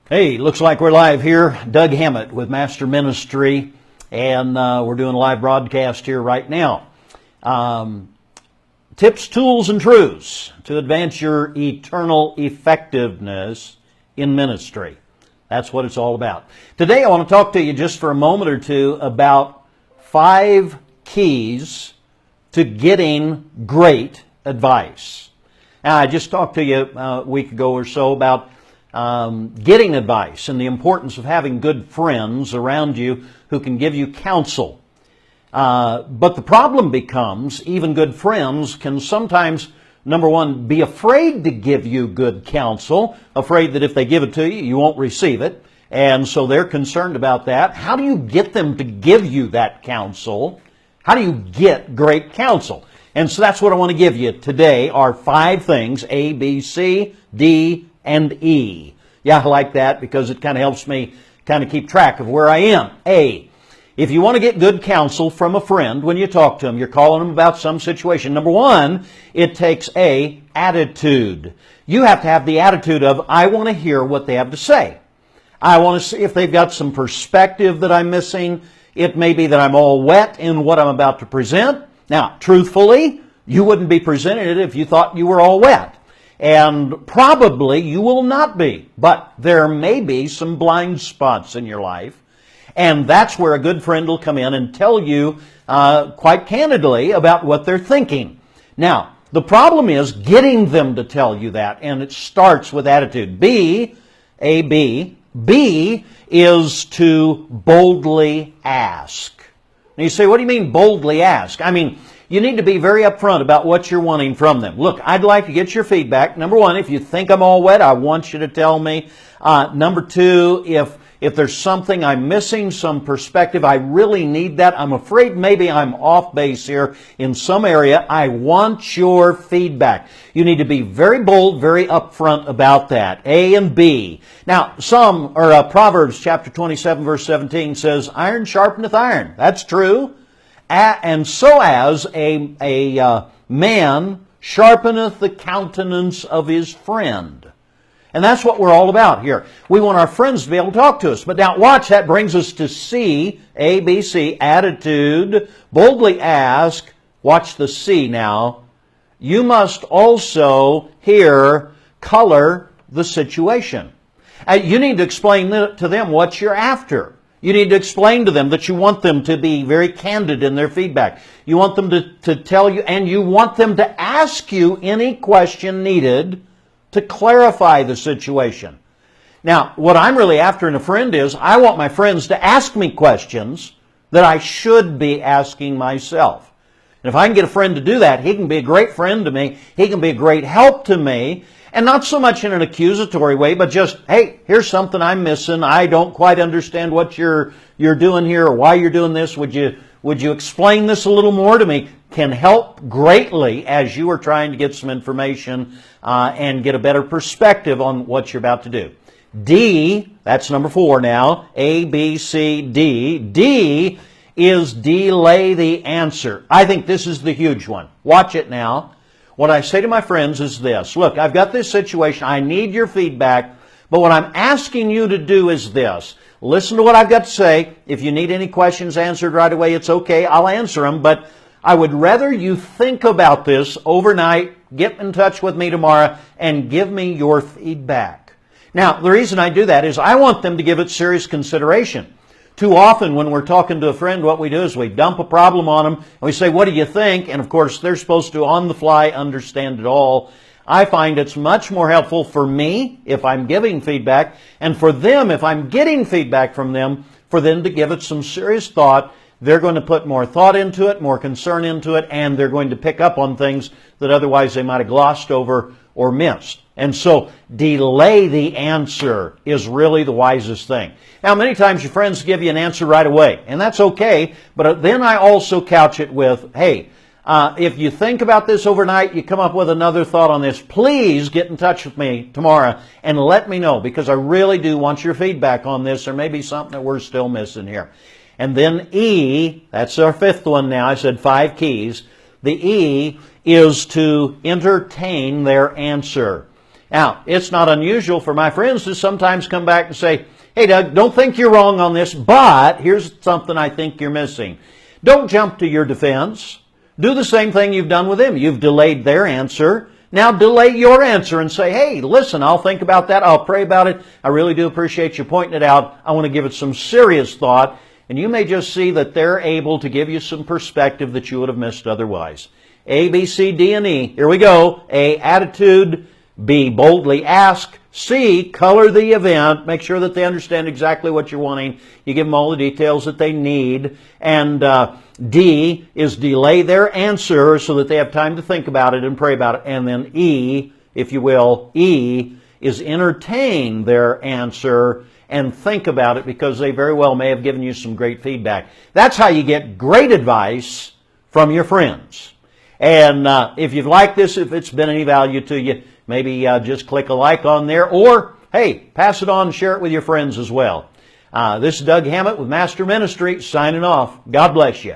Hey, looks like we're live here. Doug Hammett with Master Ministry, and we're doing a live broadcast here right now. Tips, tools, and truths to advance your eternal effectiveness in ministry. That's what it's all about. Today I want to talk to you just for a moment or two about 5 keys to getting great advice. Now, I just talked to you a week ago or so about getting advice and the importance of having good friends around you who can give you counsel. But the problem becomes, even good friends can sometimes, number one, be afraid to give you good counsel, afraid that if they give it to you, you won't receive it. And so they're concerned about that. How do you get them to give you that counsel? How do you get great counsel? And so that's what I want to give you today are 5 things, A, B, C, D, and E. Yeah, I like that because it kind of helps me kind of keep track of where I am. A, if you want to get good counsel from a friend when you talk to them, you're calling them about some situation. Number one, it takes a attitude. You have to have the attitude of, I want to hear what they have to say. I want to see if they've got some perspective that I'm missing. It may be that I'm all wet in what I'm about to present. Now, truthfully, you wouldn't be presenting it if you thought you were all wet. And probably you will not be, but there may be some blind spots in your life. And that's where a good friend will come in and tell you quite candidly about what they're thinking. Now, the problem is getting them to tell you that, and it starts with attitude. B is to boldly ask. Now you say, what do you mean boldly ask? I mean, you need to be very upfront about what you're wanting from them. Look, I'd like to get your feedback. Number one, if you think I'm all wet, I want you to tell me. Number two, if there's something I'm missing, some perspective, I really need that. I'm afraid maybe I'm off base here in some area. I want your feedback. You need to be very bold, very upfront about that. A and B. Now, Proverbs chapter 27, verse 17 says, iron sharpeneth iron. That's true. And so as a man sharpeneth the countenance of his friend. And that's what we're all about here. We want our friends to be able to talk to us. But now watch, that brings us to C, A, B, C, attitude, boldly ask. Watch the C now. You must also here color the situation. You need to explain to them what you're after. You need to explain to them that you want them to be very candid in their feedback. You want them to tell you, and you want them to ask you any question needed to clarify the situation. Now, what I'm really after in a friend is, I want my friends to ask me questions that I should be asking myself. And if I can get a friend to do that, he can be a great friend to me. He can be a great help to me. And not so much in an accusatory way, but just, hey, here's something I'm missing. I don't quite understand what you're doing here or why you're doing this. Would you explain this a little more to me? Can help greatly as you are trying to get some information and get a better perspective on what you're about to do. D, that's number 4 now. A, B, C, D. D is delay the answer. I think this is the huge one. Watch it now. What I say to my friends is this. Look, I've got this situation. I need your feedback. But what I'm asking you to do is this. Listen to what I've got to say. If you need any questions answered right away, it's okay. I'll answer them. But I would rather you think about this overnight, get in touch with me tomorrow, and give me your feedback. Now, the reason I do that is I want them to give it serious consideration. Too often when we're talking to a friend, what we do is we dump a problem on them and we say, what do you think? And of course, they're supposed to, on the fly, understand it all. I find it's much more helpful for me if I'm giving feedback, and for them, if I'm getting feedback from them, for them to give it some serious thought. They're going to put more thought into it, more concern into it, and they're going to pick up on things that otherwise they might have glossed over or missed. And so delay the answer is really the wisest thing. Now, many times your friends give you an answer right away, and that's okay, but then I also couch it with, hey, if you think about this overnight, you come up with another thought on this, please get in touch with me tomorrow and let me know, because I really do want your feedback on this. There may be something that we're still missing here. And then E, that's our 5th one now. I said 5 keys. The E is to entertain their answer. Now, it's not unusual for my friends to sometimes come back and say, hey, Doug, don't think you're wrong on this, but here's something I think you're missing. Don't jump to your defense. Do the same thing you've done with them. You've delayed their answer. Now delay your answer and say, hey, listen, I'll think about that. I'll pray about it. I really do appreciate you pointing it out. I want to give it some serious thought. And you may just see that they're able to give you some perspective that you would have missed otherwise. A, B, C, D, and E. Here we go. A, attitude. B, boldly ask. C, color the event. Make sure that they understand exactly what you're wanting. You give them all the details that they need. And D is delay their answer so that they have time to think about it and pray about it. And then E, if you will, E is entertain their answer and think about it because they very well may have given you some great feedback. That's how you get great advice from your friends. And if you've liked this, if it's been any value to you, maybe just click a like on there, or, hey, pass it on and share it with your friends as well. This is Doug Hammett with Master Ministry signing off. God bless you.